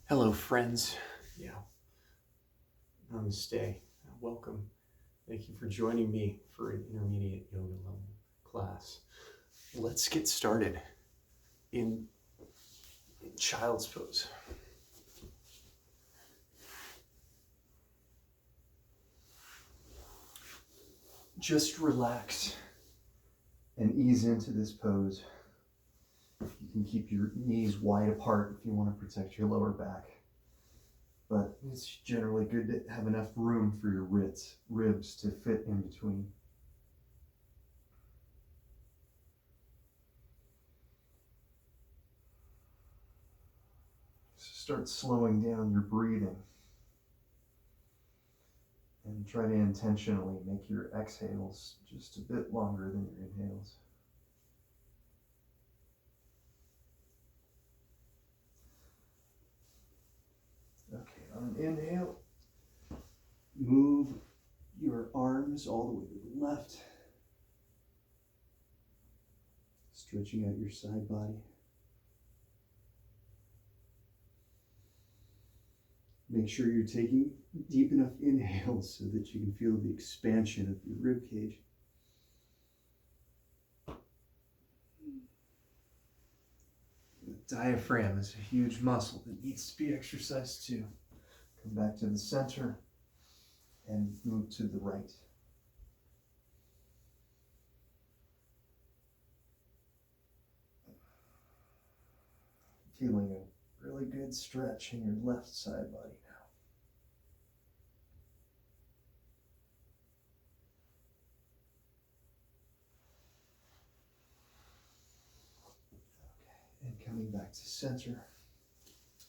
Hello, friends. Yeah, namaste. Welcome. Thank you for joining me for an intermediate yoga level class. Let's get started in child's pose. Just relax and ease into this pose. You can keep your knees wide apart if you want to protect your lower back. But it's generally good to have enough room for your ribs to fit in between. Start slowing down your breathing and try to intentionally make your exhales just a bit longer than your inhales. Okay, on an inhale, move your arms all the way to the left, stretching out your side body. Make sure you're taking deep enough inhales so that you can feel the expansion of your rib cage. The diaphragm is a huge muscle that needs to be exercised too. Come back to the center and move to the right. Feeling a really good stretch in your left side body now. Okay, and coming back to center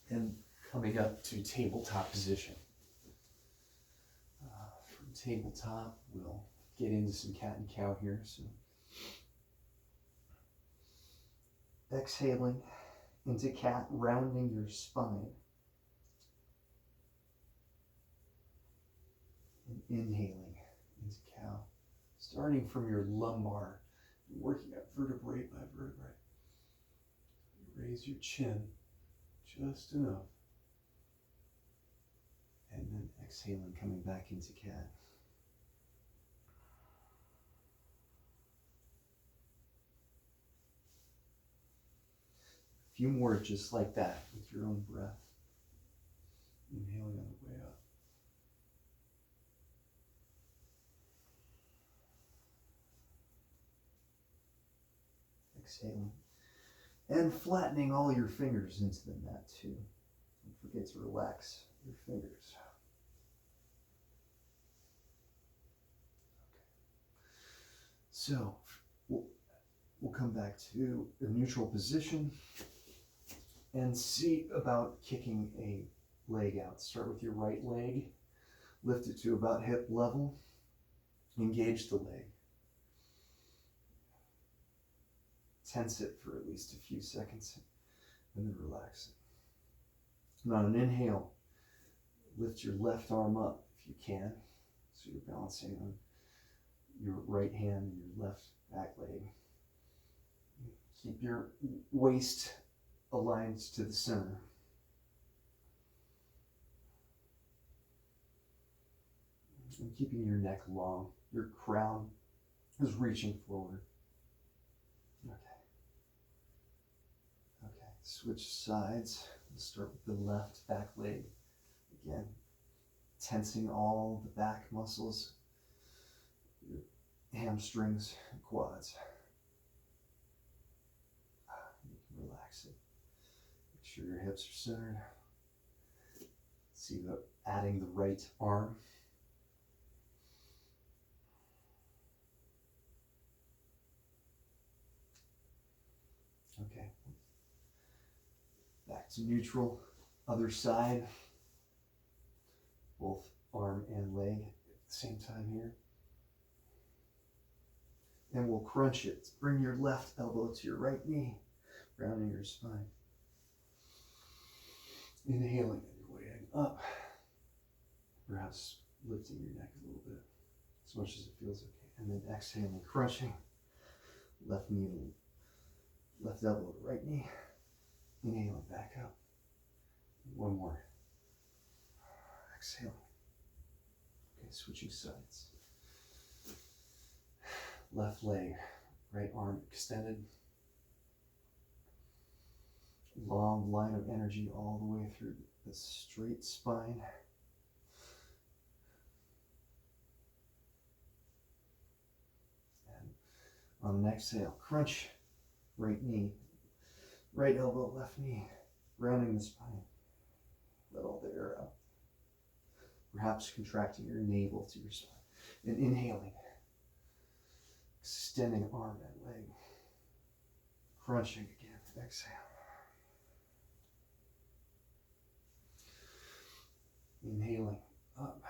and coming up to tabletop position. From tabletop, we'll get into some cat and cow here. So exhaling into cat, rounding your spine. And inhaling into cow. Starting from your lumbar, working up vertebrae by vertebrae. Raise your chin just enough. And then exhaling, coming back into cat. A few more just like that with your own breath. Inhaling on the way up. Exhaling. And flattening all your fingers into the mat too. Don't forget to relax your fingers. So we'll come back to a neutral position and see about kicking a leg out. Start with your right leg, lift it to about hip level, engage the leg. Tense it for at least a few seconds and then relax it. And on an inhale, lift your left arm up if you can. So you're balancing on your right hand and your left back leg. Keep your waist aligned to the center. And keeping your neck long. Your crown is reaching forward. Okay. Okay, switch sides. We'll start with the left back leg. Again, tensing all the back muscles, your hamstrings and quads. You can relax it. Make sure your hips are centered. See about adding the right arm. Okay. Back to neutral. Other side. Both arm and leg at the same time here. And we'll crunch it. Bring your left elbow to your right knee, rounding your spine. Inhaling and your way up. Perhaps lifting your neck a little bit, as much as it feels okay. And then exhaling, crunching. Left elbow to right knee. Inhaling back up. One more. Exhale. Okay, switching sides. Left leg, right arm extended. Long line of energy all the way through the straight spine. And on an exhale, crunch right knee, right elbow, left knee, rounding the spine. Let all the air out. Perhaps contracting your navel to your spine. And inhaling, extending arm and leg. Crunching again, exhale. Inhaling up.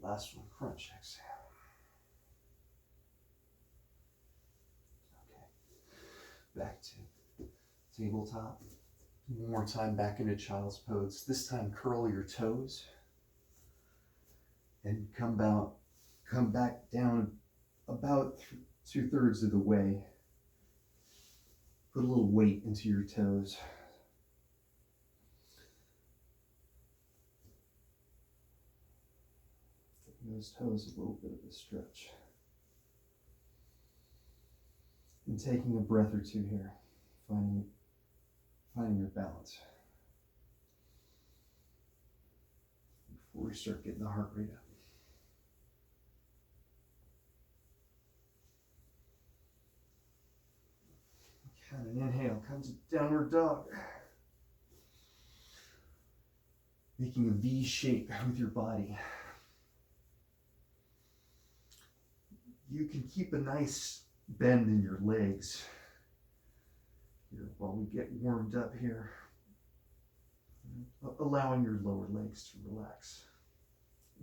Last one, crunch, exhale. Okay. Back to tabletop. One more time back into child's pose. This time curl your toes and come back down about 2/3 of the way. Put a little weight into your toes. Give those toes a little bit of a stretch. And taking a breath or two here, finding your balance before we start getting the heart rate up. And an inhale comes downward dog. Making a V shape with your body. You can keep a nice bend in your legs here while we get warmed up here. Allowing your lower legs to relax.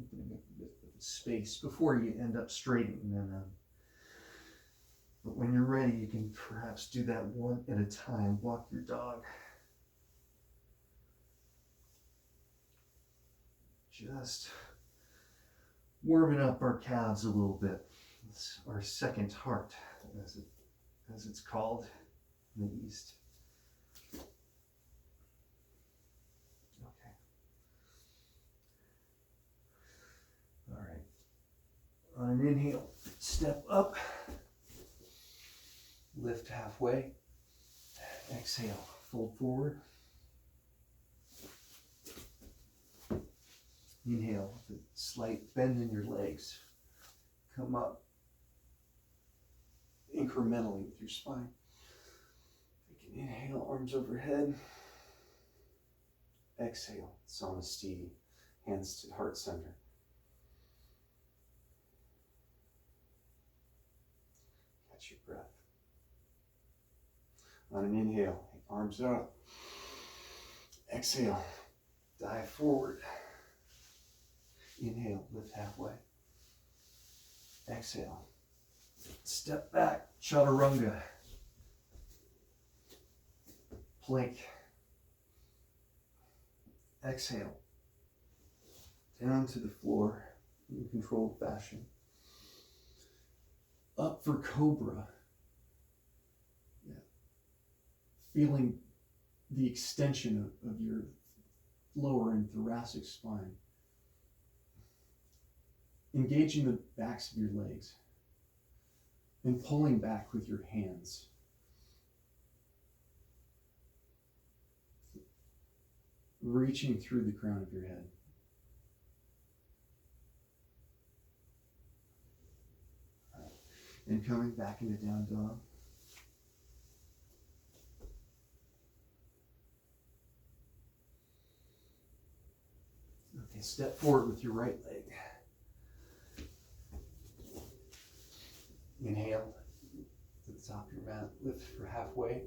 Opening up a bit of space before you end up straightening them out. But when you're ready, you can perhaps do that one at a time. Walk your dog. Just warming up our calves a little bit. It's our second heart, as it's called in the East. Okay. All right. On an inhale, step up. Lift halfway. Exhale, fold forward. Inhale with a slight bend in your legs. Come up incrementally with your spine. Take an inhale, arms overhead. Exhale, samastiti, hands to heart center. Catch your breath. On an inhale, arms up. Exhale, dive forward. Inhale, lift halfway. Exhale, step back, chaturanga. Plank. Exhale, down to the floor in controlled fashion. Up for cobra. Feeling the extension of your lower and thoracic spine. Engaging the backs of your legs and pulling back with your hands. Reaching through the crown of your head. And coming back into down dog. Okay, step forward with your right leg. Inhale to the top of your mat, lift for halfway.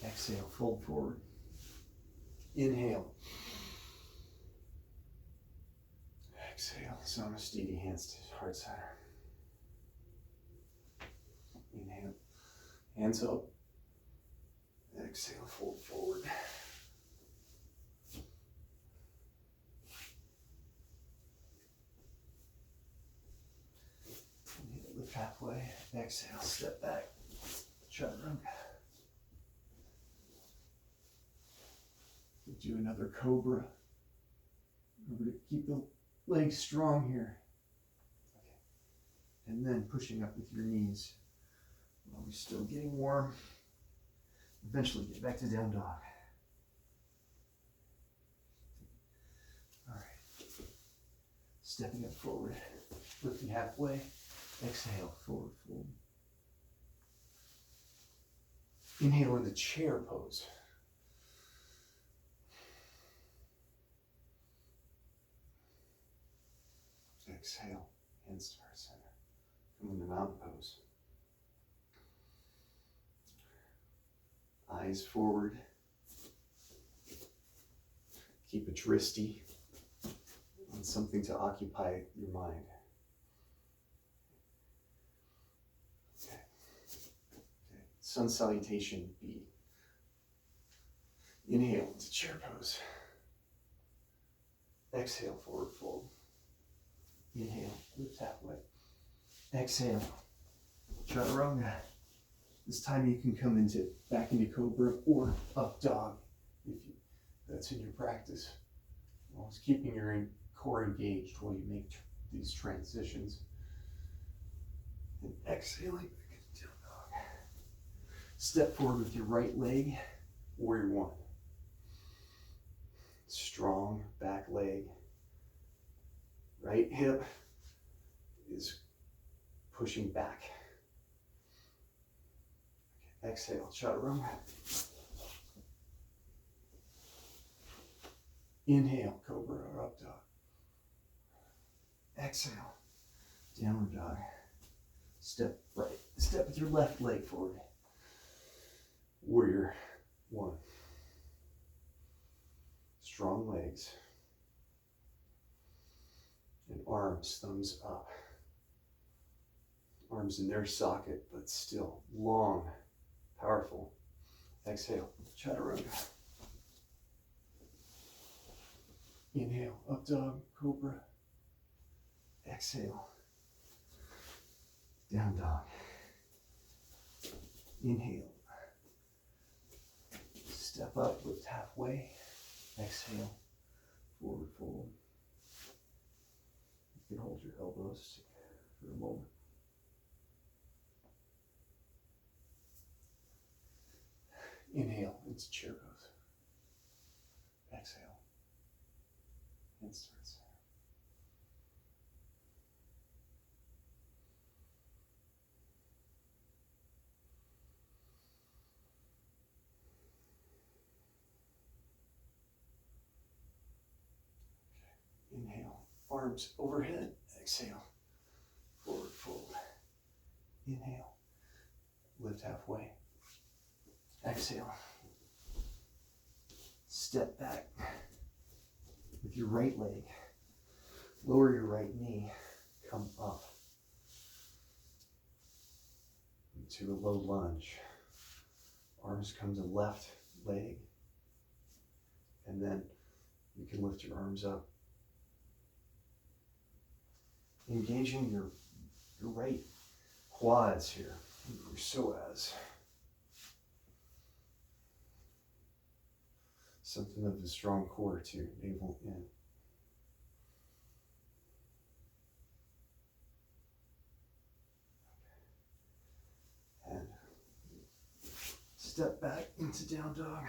Exhale, fold forward. Inhale. Exhale, samastiti, hands to heart center. Inhale, hands up. Exhale, fold forward. Lift halfway. Exhale, step back. Chaturanga. do another cobra. Remember to keep the legs strong here. Okay. And then pushing up with your knees while we're still getting warm. Eventually get back to down dog. All right. Stepping up forward, lifting halfway. Exhale, forward fold. Inhale into chair pose. Exhale, hands to heart center. Come into mountain pose. Eyes forward. Keep a dristy on something to occupy your mind. Okay. Sun salutation B. Inhale into chair pose. Exhale, forward fold. Inhale, lift halfway. Exhale, chaturanga. This time you can come back into cobra or up dog if that's in your practice. Always keeping your core engaged while you make these transitions. And exhaling back into down dog. Step forward with your right leg, warrior one. Strong back leg. Right hip is pushing back. Okay, exhale, chaturanga. Inhale, cobra or up dog. Exhale, downward dog. Step right. Step with your left leg forward. Warrior one. Strong legs. And arms, thumbs up. Arms in their socket, but still long, powerful. Exhale, chaturanga. Inhale, up dog, cobra. Exhale, down dog. Inhale. Step up, lift halfway. Exhale, forward fold. You can hold your elbows for a moment. Inhale into chair pose. Exhale. And starts there. Okay. Inhale, arms overhead. Exhale, forward fold. Inhale, lift halfway. Exhale, step back with your right leg. Lower your right knee, come up into a low lunge. Arms come to left leg, and then you can lift your arms up. Engaging your right quads here, your psoas. Something of the strong core too, navel in. And step back into down dog.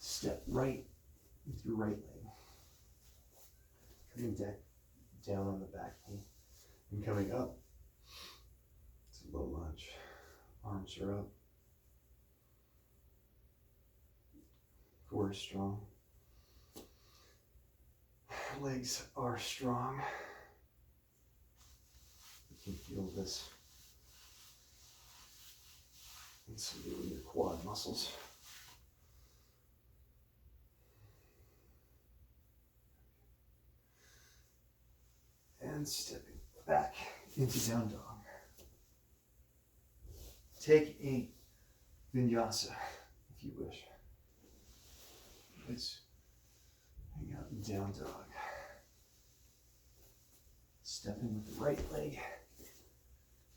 Step right with your right leg. Coming down on the back knee and coming up. It's a low lunge. Arms are up. Core is strong. Legs are strong. You can feel this in your quad muscles. And stepping back into down dog. Take a vinyasa if you wish. Let's hang out in down dog. Stepping with the right leg.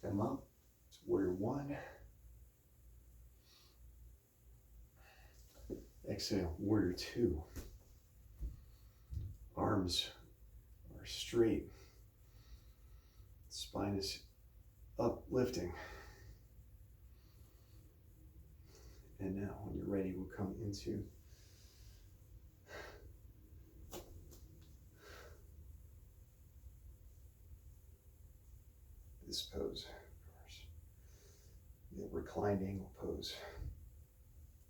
Come up to warrior one. Exhale, warrior two. Arms are straight. Spine is uplifting. And now, when you're ready, we'll come into this pose, the reclined angle pose.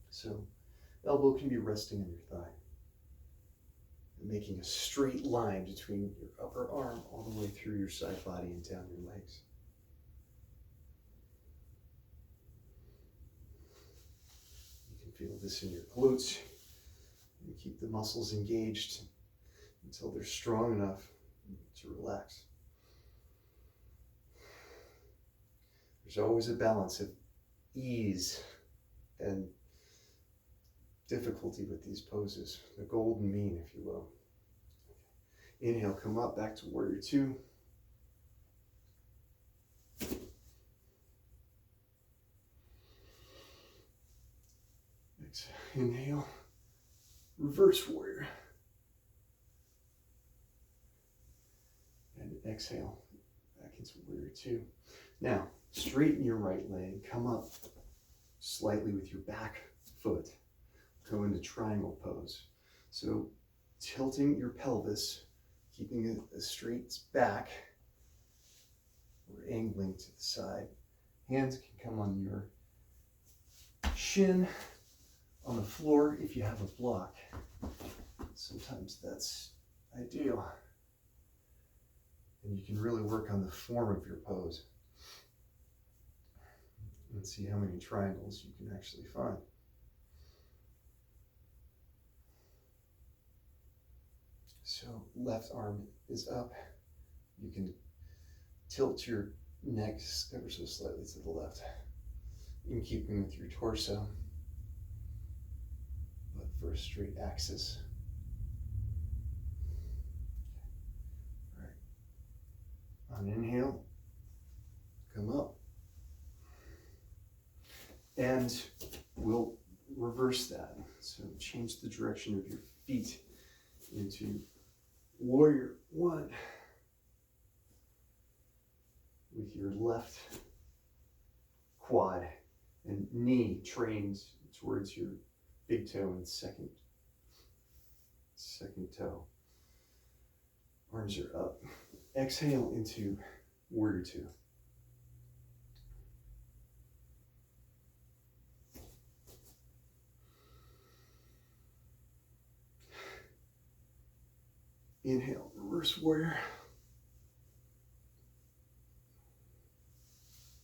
So, elbow can be resting on your thigh, making a straight line between your upper arm all the way through your side body and down your legs. You can feel this in your glutes. And keep the muscles engaged until they're strong enough to relax. There's always a balance of ease and difficulty with these poses, the golden mean, if you will. Inhale, come up, back to warrior two. Exhale, inhale, reverse warrior. And exhale, back into warrior two. Now, straighten your right leg, come up slightly with your back foot. Go into triangle pose. So tilting your pelvis, keeping it a straight back, or angling to the side. Hands can come on your shin, on the floor if you have a block. Sometimes that's ideal. And you can really work on the form of your pose and see how many triangles you can actually find. So left arm is up. You can tilt your neck ever so slightly to the left in keeping with your torso, but for a straight axis. All right. On inhale, come up. And we'll reverse that. So change the direction of your feet into warrior one. With your left quad and knee trained towards your big toe and second toe. Arms are up. Exhale into warrior two. Inhale, reverse warrior.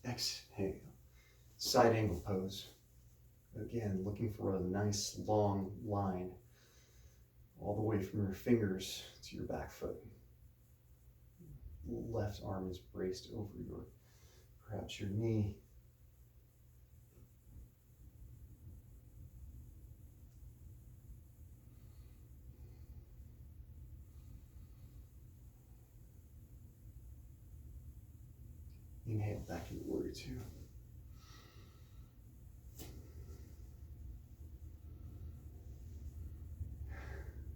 Exhale, side angle pose. Again, looking for a nice long line all the way from your fingers to your back foot. Left arm is braced over perhaps your knee. Inhale, back into warrior two.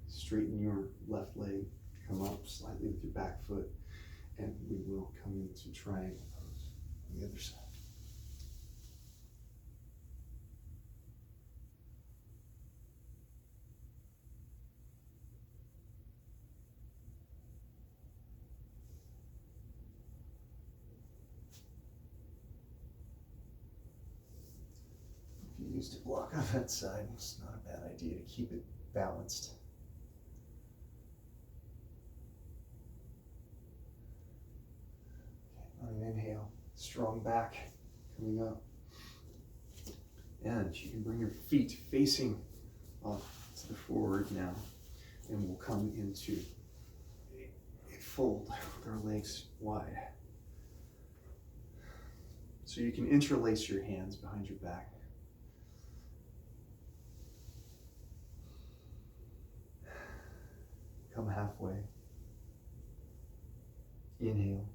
Straighten your left leg, come up slightly with your back foot, and we will come into triangle pose on the other side. If you used a block on that side, it's not a bad idea to keep it balanced. On an inhale, strong back coming up. And you can bring your feet facing off to the forward now. And we'll come into a fold with our legs wide. So you can interlace your hands behind your back. Come halfway. Inhale.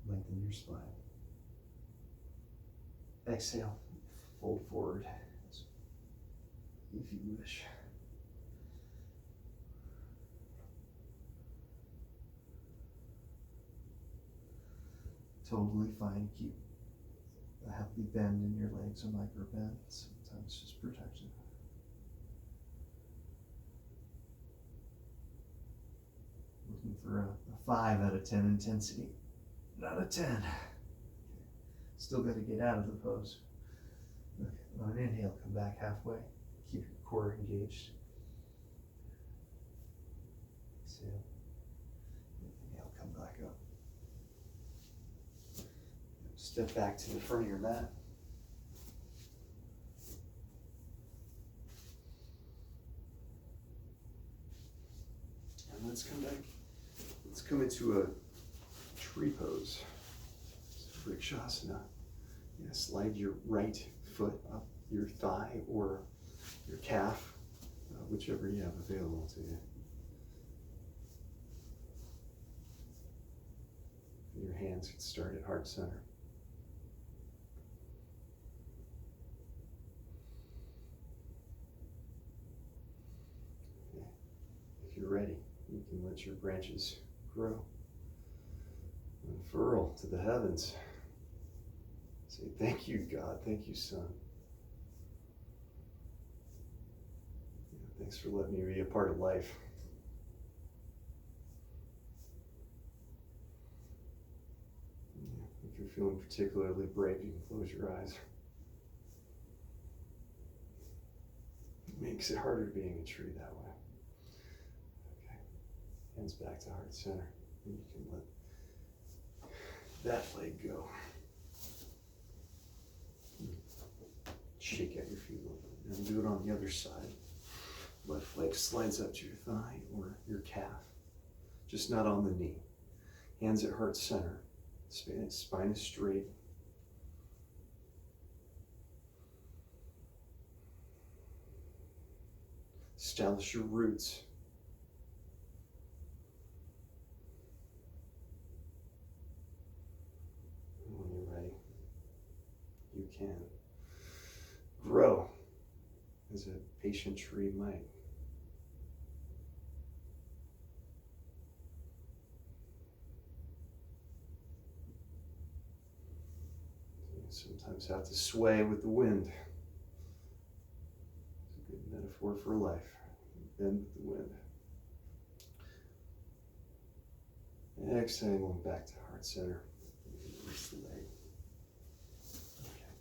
Lengthen your spine. Exhale, fold forward. if you wish. Totally fine to keep a healthy bend in your legs, a micro bend, sometimes just protection. Looking for a 5 out of 10 intensity, not a 10. Still got to get out of the pose. Okay. On an inhale, come back halfway. Keep your core engaged. Exhale. Inhale, come back up. Step back to the front of your mat. And let's come back. Let's come into a tree pose. Vrikshasana. Yeah, slide your right foot up your thigh or your calf, whichever you have available to you. Your hands can start at heart center. Okay. If you're ready, you can let your branches grow. Unfurl to the heavens. Say, thank you, God. Thank you, Son. Thanks for letting me be a part of life. If you're feeling particularly brave, you can close your eyes. It makes it harder being a tree that way. Okay. Hands back to heart center. And you can let that leg go. Shake out your feet a little bit. And do it on the other side. Left leg slides up to your thigh or your calf. Just not on the knee. Hands at heart center. Spine is straight. Establish your roots. And when you're ready, you can grow as a patient tree might. Sometimes have to sway with the wind. It's a good metaphor for life. Bend with the wind. And exhaling back to heart center. Release the leg. Okay.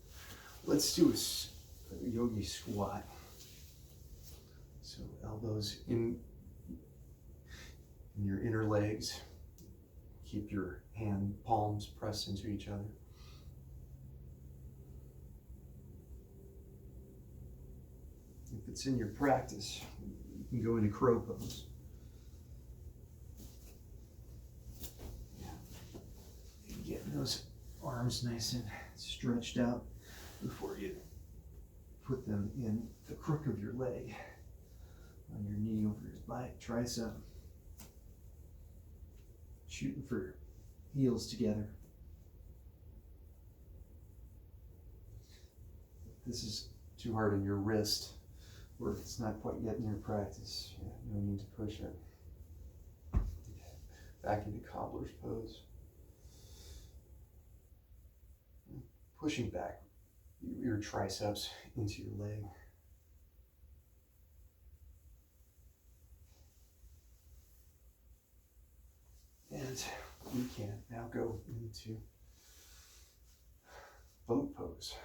Let's do a Yogi Squat. So elbows in your inner legs. Keep your hand palms pressed into each other. If it's in your practice, you can go into crow pose. Yeah. Getting those arms nice and stretched out before you put them in the crook of your leg, on your knee over your tricep. Shooting for heels together. If this is too hard on your wrist, or if it's not quite yet in your practice, no need to push it. Okay. Back into cobbler's pose. Pushing back your triceps into your leg. And you can now go into boat pose.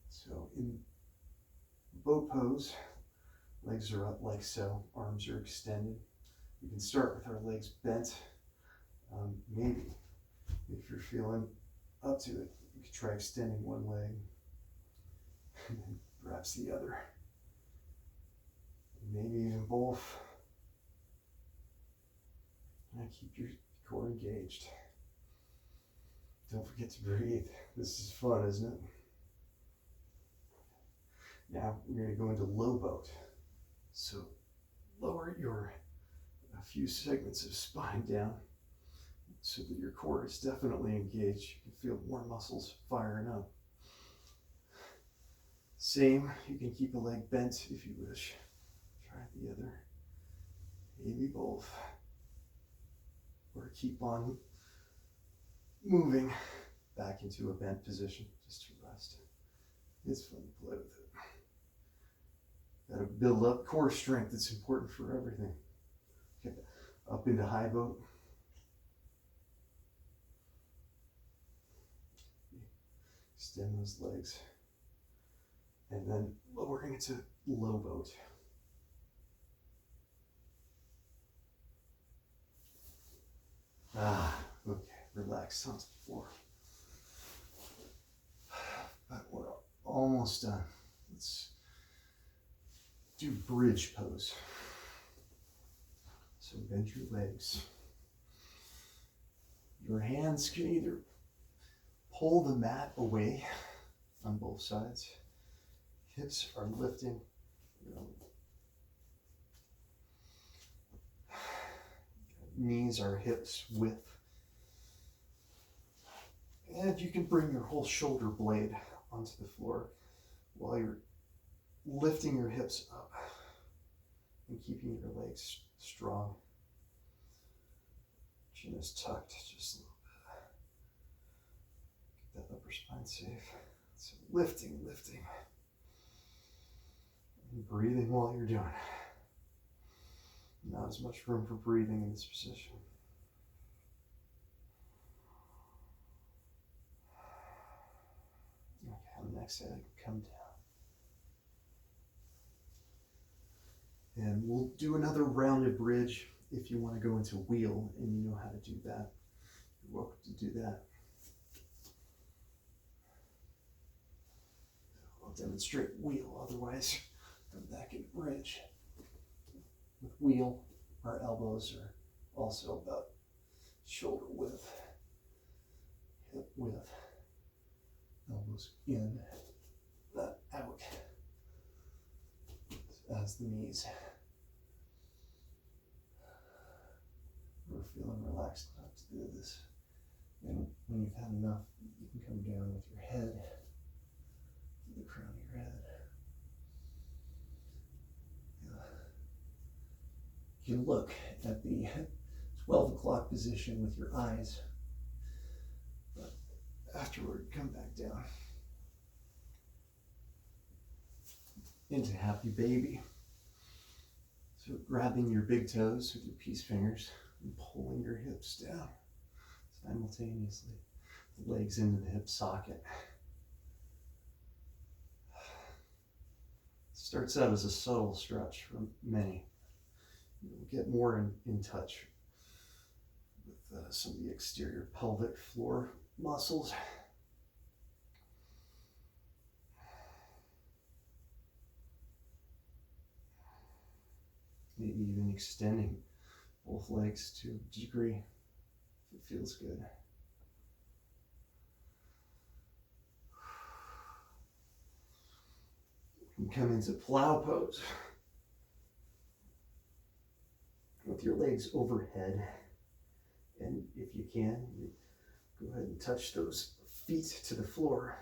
So in boat pose, legs are up like so, arms are extended. We can start with our legs bent. Maybe if you're feeling up to it, you could try extending one leg and then perhaps the other. Maybe even both. And keep your core engaged. Don't forget to breathe. This is fun, isn't it? Now we're going to go into low boat. So lower a few segments of spine down so that your core is definitely engaged. You can feel more muscles firing up. Same, you can keep a leg bent if you wish. Try the other, maybe both. Or keep on moving back into a bent position just to rest. It's fun to play with it. Got to build up core strength. It's important for everything. Okay, up into high boat. Extend those legs. And then lowering it to low boat. Okay, relax onto the floor. But we're almost done. Let's do bridge pose. So bend your legs. Your hands can either pull the mat away on both sides. Hips are lifting. Knees are hips width. And you can bring your whole shoulder blade onto the floor while you're lifting your hips up and keeping your legs strong. Chin is tucked just a little bit. Get that upper spine safe. So lifting. And breathing while you're doing it. Not as much room for breathing in this position. Okay, on the next side, come down. And we'll do another rounded bridge if you want to go into wheel and you know how to do that. You're welcome to do that. I'll demonstrate wheel, otherwise come back in bridge. With wheel, our elbows are also about shoulder width, hip width, elbows in, not out, as the knees. We're feeling relaxed enough to do this. And when you've had enough, you can come down with your head to the crown of your head. You can look at the 12 o'clock position with your eyes, but afterward, come back down into happy baby. So grabbing your big toes with your peace fingers and pulling your hips down simultaneously, the legs into the hip socket. Starts out as a subtle stretch for many. You'll get more in touch with some of the exterior pelvic floor muscles. Maybe even extending both legs to a degree if it feels good. You can come into plow pose with your legs overhead, and if you can, you go ahead and touch those feet to the floor.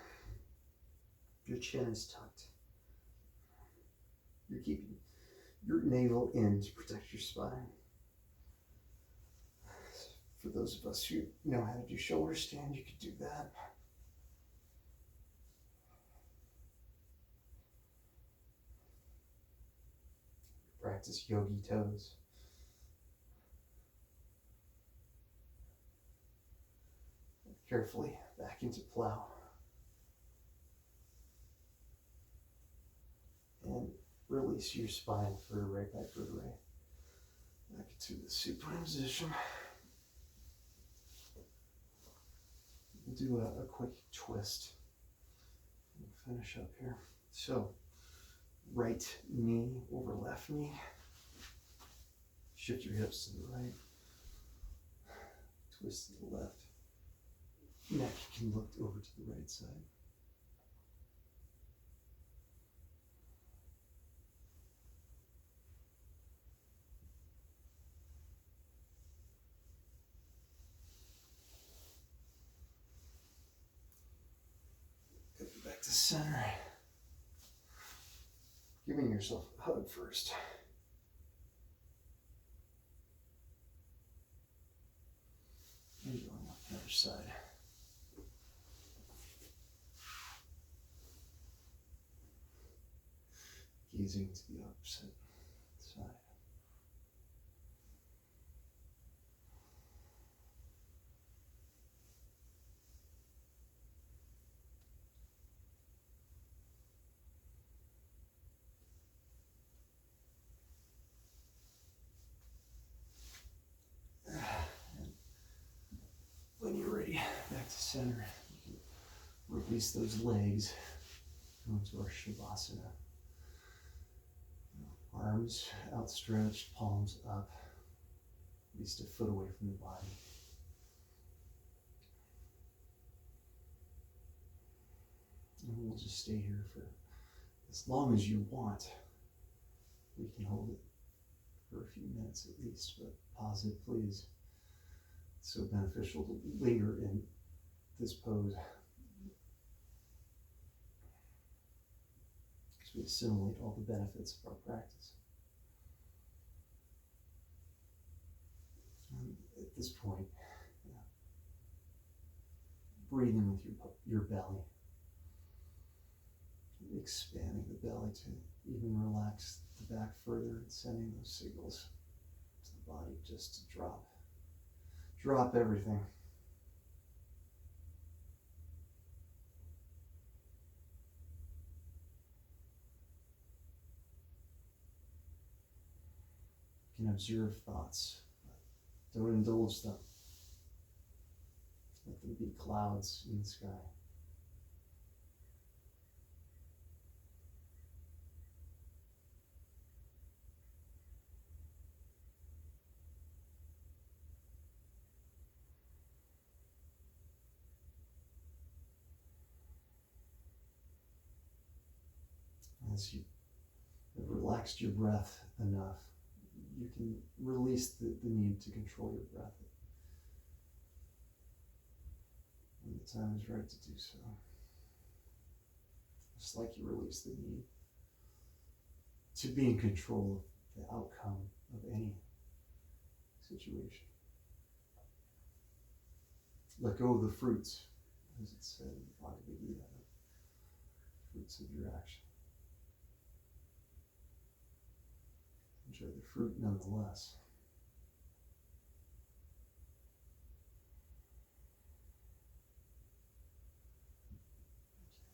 Your chin is tucked. You're keeping your navel in to protect your spine. For those of us who know how to do shoulder stand, you could do that. Practice yogi toes. Carefully back into plow. And release your spine, vertebrae by vertebrae. Back into the supine position. We'll do a quick twist. We'll finish up here. So, right knee over left knee. Shift your hips to the right. Twist to the left. Neck can look over to the right side. Back to center. giving yourself a hug first. And going up the other side. Gazing to the opposite side. When you're ready, back to center. You can release those legs. Go into our Shavasana. Arms outstretched, palms up, at least a foot away from the body. And we'll just stay here for as long as you want. We can hold it for a few minutes at least, but pause it, please. It's so beneficial to linger in this pose. Because we assimilate all the benefits of our practice. And at this point, breathe in with your belly. Expanding the belly to even relax the back further and sending those signals to the body just to drop. Drop everything. You can observe thoughts, but don't indulge them. Let them be clouds in the sky. As you have relaxed your breath enough, you can release the need to control your breath when the time is right to do so. Just like you release the need to be in control of the outcome of any situation. Let go of the fruits, as it said in the Bhagavad Gita, the fruits of your action. Enjoy the fruit nonetheless.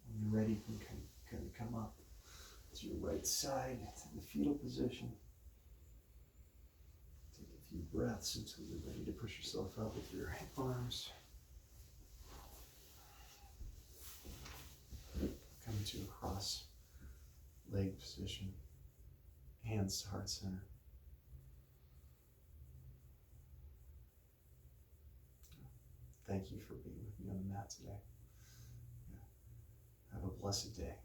When you're ready, you can kind of come up to your right side, to the fetal position. Take a few breaths until you're ready to push yourself up with your arms. Come to a cross leg position. Hands to heart center. Thank you for being with me on the mat today. Have a blessed day.